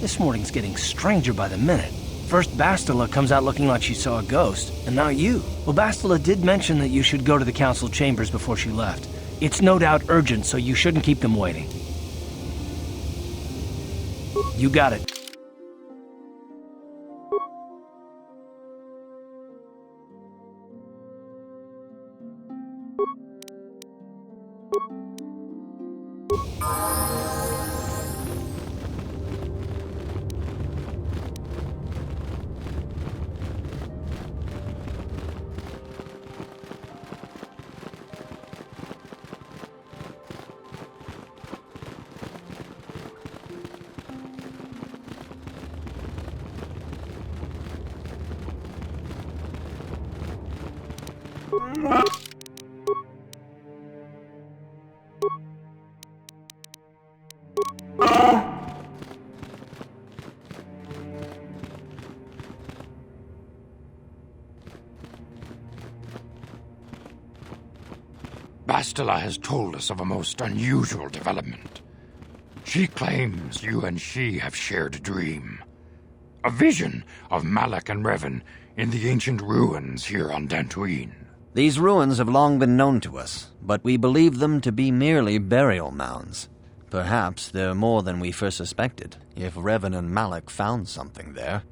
This morning's getting stranger by the minute. First Bastila comes out looking like she saw a ghost, and now you. Well, Bastila did mention that you should go to the council chambers before she left. It's no doubt urgent, so you shouldn't keep them waiting. You got it. Bastila has told us of a most unusual development. She claims you and she have shared a dream. A vision of Malak and Revan in the ancient ruins here on Dantooine. These ruins have long been known to us, but we believe them to be merely burial mounds. Perhaps they're more than we first suspected, if Revan and Malak found something there.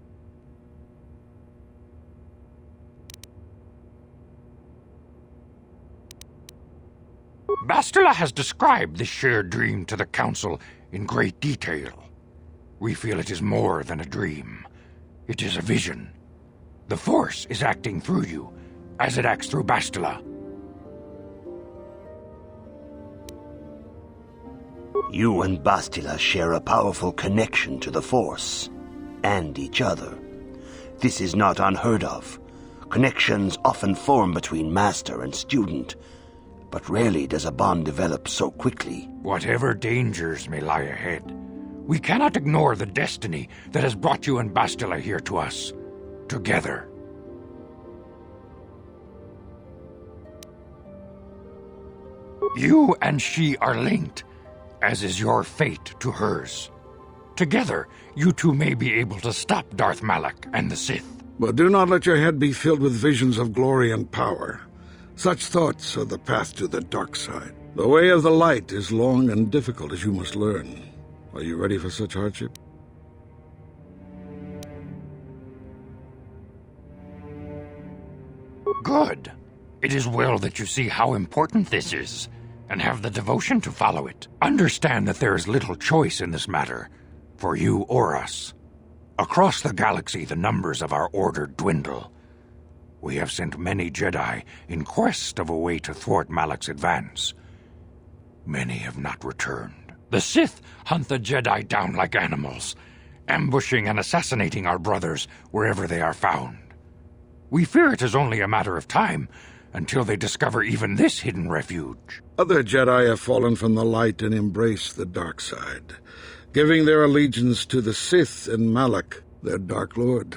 Bastila has described this shared dream to the Council in great detail. We feel it is more than a dream. It is a vision. The Force is acting through you, as it acts through Bastila. You and Bastila share a powerful connection to the Force, and each other. This is not unheard of. Connections often form between master and student, but rarely does a bond develop so quickly. Whatever dangers may lie ahead, we cannot ignore the destiny that has brought you and Bastila here to us, together. You and she are linked, as is your fate to hers. Together, you two may be able to stop Darth Malak and the Sith. But do not let your head be filled with visions of glory and power. Such thoughts are the path to the dark side. The way of the light is long and difficult, as you must learn. Are you ready for such hardship? Good. It is well that you see how important this is, and have the devotion to follow it. Understand that there is little choice in this matter, for you or us. Across the galaxy, the numbers of our order dwindle. We have sent many Jedi in quest of a way to thwart Malak's advance. Many have not returned. The Sith hunt the Jedi down like animals, ambushing and assassinating our brothers wherever they are found. We fear it is only a matter of time until they discover even this hidden refuge. Other Jedi have fallen from the light and embraced the dark side, giving their allegiance to the Sith and Malak, their Dark Lord.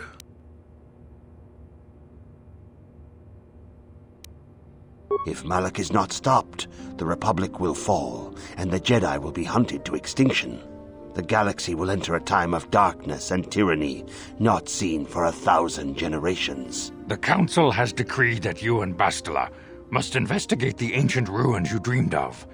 If Malak is not stopped, the Republic will fall, and the Jedi will be hunted to extinction. The galaxy will enter a time of darkness and tyranny, not seen for 1,000 generations. The Council has decreed that you and Bastila must investigate the ancient ruins you dreamed of,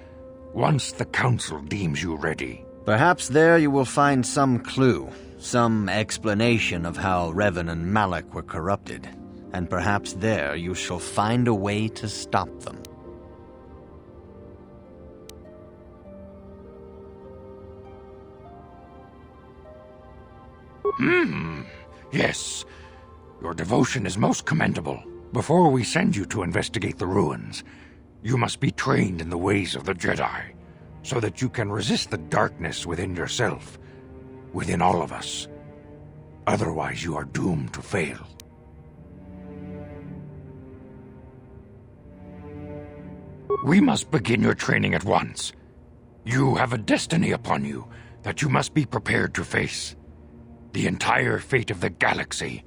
once the Council deems you ready. Perhaps there you will find some clue, some explanation of how Revan and Malak were corrupted. And perhaps there you shall find a way to stop them. Yes. Your devotion is most commendable. Before we send you to investigate the ruins, you must be trained in the ways of the Jedi, so that you can resist the darkness within yourself, within all of us. Otherwise, you are doomed to fail. We must begin your training at once. You have a destiny upon you that you must be prepared to face. The entire fate of the galaxy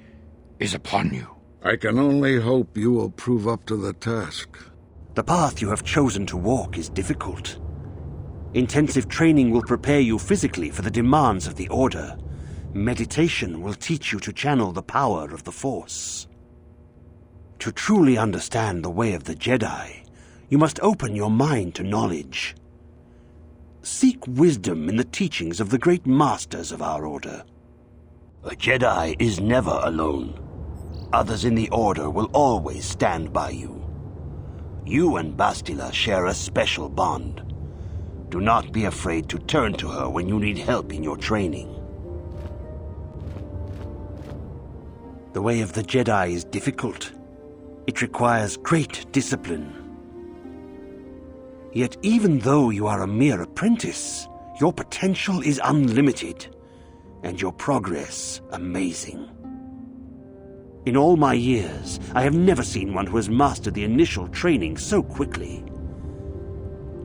is upon you. I can only hope you will prove up to the task. The path you have chosen to walk is difficult. Intensive training will prepare you physically for the demands of the Order. Meditation will teach you to channel the power of the Force. To truly understand the way of the Jedi, you must open your mind to knowledge. Seek wisdom in the teachings of the great masters of our order. A Jedi is never alone. Others in the Order will always stand by you. You and Bastila share a special bond. Do not be afraid to turn to her when you need help in your training. The way of the Jedi is difficult. It requires great discipline. Yet even though you are a mere apprentice, your potential is unlimited, and your progress amazing. In all my years, I have never seen one who has mastered the initial training so quickly.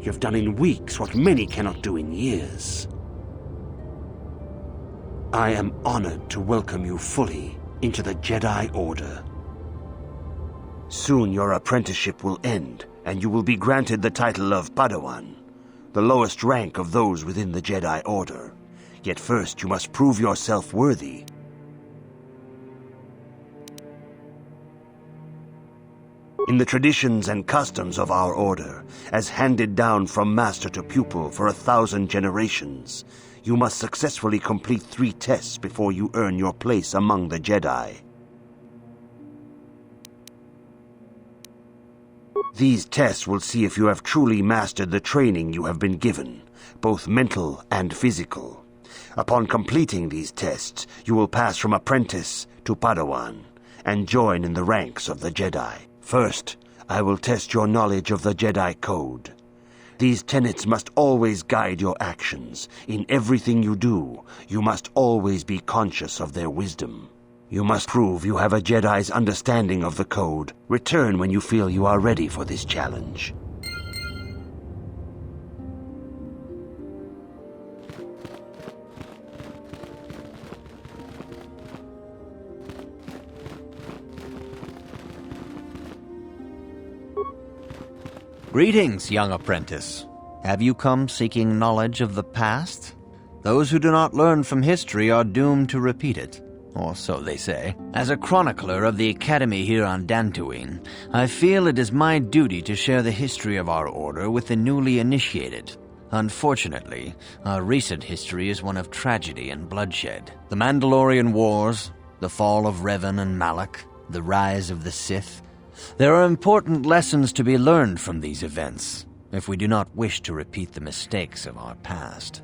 You have done in weeks what many cannot do in years. I am honored to welcome you fully into the Jedi Order. Soon your apprenticeship will end, and you will be granted the title of padawan, the lowest rank of those within the Jedi Order. Yet first you must prove yourself worthy. In the traditions and customs of our order, as handed down from master to pupil for 1,000 generations, you must successfully complete 3 tests before you earn your place among the Jedi. These tests will see if you have truly mastered the training you have been given, both mental and physical. Upon completing these tests, you will pass from apprentice to padawan and join in the ranks of the Jedi. First, I will test your knowledge of the Jedi Code. These tenets must always guide your actions. In everything you do, you must always be conscious of their wisdom. You must prove you have a Jedi's understanding of the Code. Return when you feel you are ready for this challenge. Greetings, young apprentice. Have you come seeking knowledge of the past? Those who do not learn from history are doomed to repeat it, or so they say. As a chronicler of the Academy here on Dantooine, I feel it is my duty to share the history of our order with the newly initiated. Unfortunately, our recent history is one of tragedy and bloodshed. The Mandalorian Wars, the fall of Revan and Malak, the rise of the Sith. There are important lessons to be learned from these events, if we do not wish to repeat the mistakes of our past.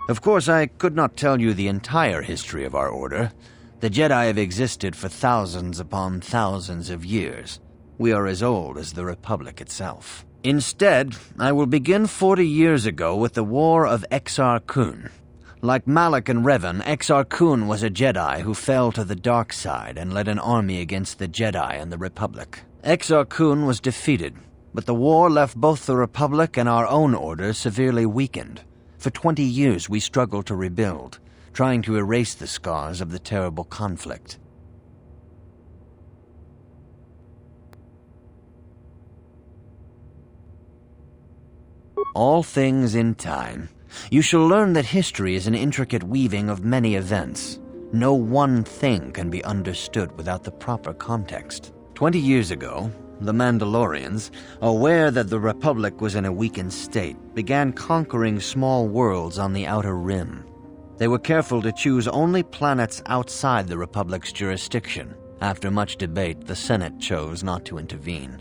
Of course, I could not tell you the entire history of our order. The Jedi have existed for thousands upon thousands of years. We are as old as the Republic itself. Instead, I will begin 40 years ago with the War of Exar Kun. Like Malak and Revan, Exar Kun was a Jedi who fell to the dark side and led an army against the Jedi and the Republic. Exar Kun was defeated, but the war left both the Republic and our own order severely weakened. For 20 years we struggled to rebuild, trying to erase the scars of the terrible conflict. All things in time. You shall learn that history is an intricate weaving of many events. No one thing can be understood without the proper context. 20 years ago, the Mandalorians, aware that the Republic was in a weakened state, began conquering small worlds on the Outer Rim. They were careful to choose only planets outside the Republic's jurisdiction. After much debate, the Senate chose not to intervene.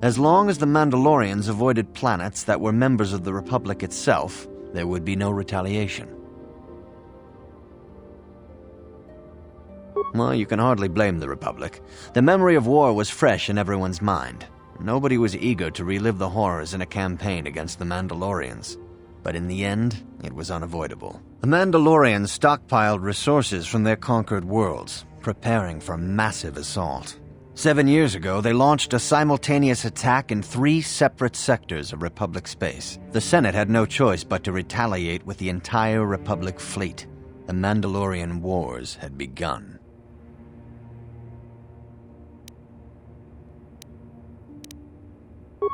As long as the Mandalorians avoided planets that were members of the Republic itself, there would be no retaliation. Well, you can hardly blame the Republic. The memory of war was fresh in everyone's mind. Nobody was eager to relive the horrors in a campaign against the Mandalorians. But in the end, it was unavoidable. The Mandalorians stockpiled resources from their conquered worlds, preparing for a massive assault. 7 years ago, they launched a simultaneous attack in 3 separate sectors of Republic space. The Senate had no choice but to retaliate with the entire Republic fleet. The Mandalorian Wars had begun.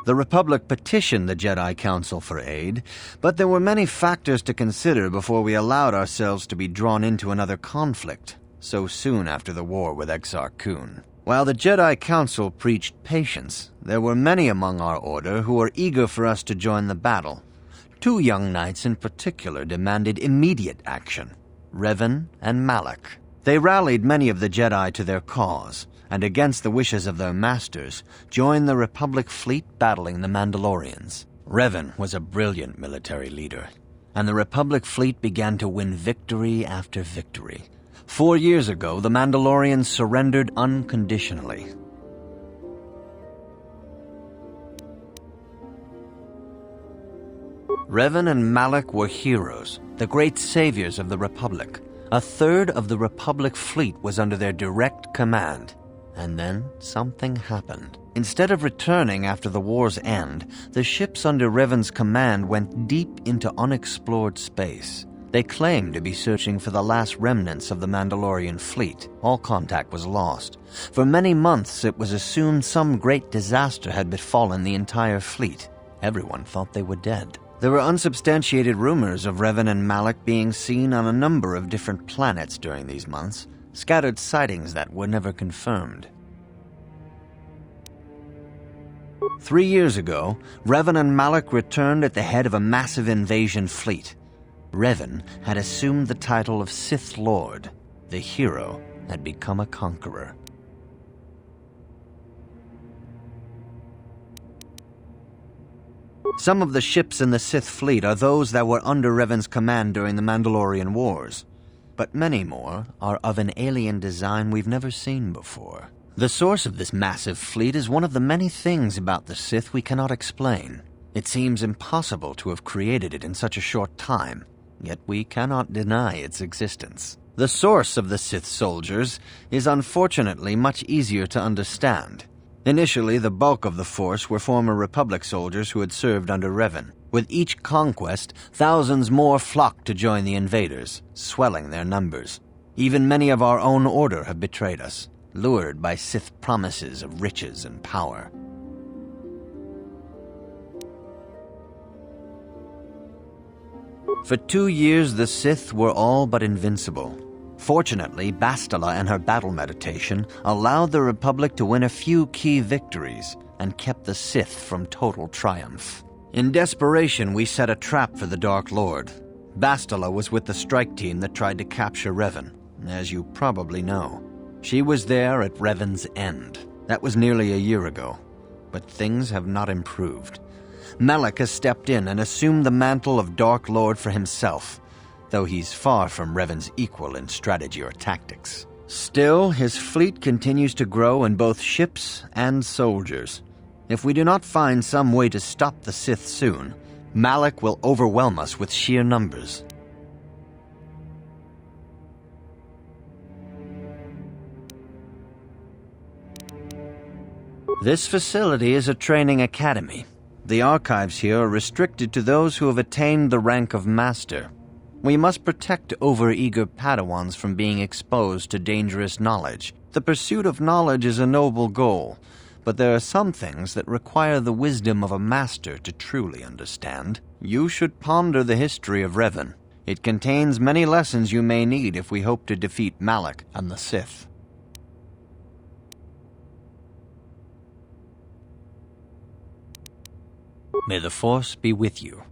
The Republic petitioned the Jedi Council for aid, but there were many factors to consider before we allowed ourselves to be drawn into another conflict, so soon after the war with Exar Kun. While the Jedi Council preached patience, there were many among our order who were eager for us to join the battle. 2 young knights in particular demanded immediate action, Revan and Malak. They rallied many of the Jedi to their cause, and against the wishes of their masters, joined the Republic fleet battling the Mandalorians. Revan was a brilliant military leader, and the Republic fleet began to win victory after victory. 4 years ago, the Mandalorians surrendered unconditionally. Revan and Malak were heroes, the great saviors of the Republic. 1/3 of the Republic fleet was under their direct command. And then something happened. Instead of returning after the war's end, the ships under Revan's command went deep into unexplored space. They claimed to be searching for the last remnants of the Mandalorian fleet. All contact was lost. For many months, it was assumed some great disaster had befallen the entire fleet. Everyone thought they were dead. There were unsubstantiated rumors of Revan and Malak being seen on a number of different planets during these months, scattered sightings that were never confirmed. 3 years ago, Revan and Malak returned at the head of a massive invasion fleet. Revan had assumed the title of Sith Lord. The hero had become a conqueror. Some of the ships in the Sith fleet are those that were under Revan's command during the Mandalorian Wars, but many more are of an alien design we've never seen before. The source of this massive fleet is one of the many things about the Sith we cannot explain. It seems impossible to have created it in such a short time, yet we cannot deny its existence. The source of the Sith soldiers is unfortunately much easier to understand. Initially, the bulk of the force were former Republic soldiers who had served under Revan. With each conquest, thousands more flocked to join the invaders, swelling their numbers. Even many of our own order have betrayed us, lured by Sith promises of riches and power. For 2 years, the Sith were all but invincible. Fortunately, Bastila and her battle meditation allowed the Republic to win a few key victories and kept the Sith from total triumph. In desperation, we set a trap for the Dark Lord. Bastila was with the strike team that tried to capture Revan, as you probably know. She was there at Revan's end. That was nearly a year ago, but things have not improved. Malak has stepped in and assumed the mantle of Dark Lord for himself, though he's far from Revan's equal in strategy or tactics. Still, his fleet continues to grow in both ships and soldiers. If we do not find some way to stop the Sith soon, Malak will overwhelm us with sheer numbers. This facility is a training academy. The archives here are restricted to those who have attained the rank of master. We must protect overeager Padawans from being exposed to dangerous knowledge. The pursuit of knowledge is a noble goal, but there are some things that require the wisdom of a master to truly understand. You should ponder the history of Revan. It contains many lessons you may need if we hope to defeat Malak and the Sith. May the Force be with you.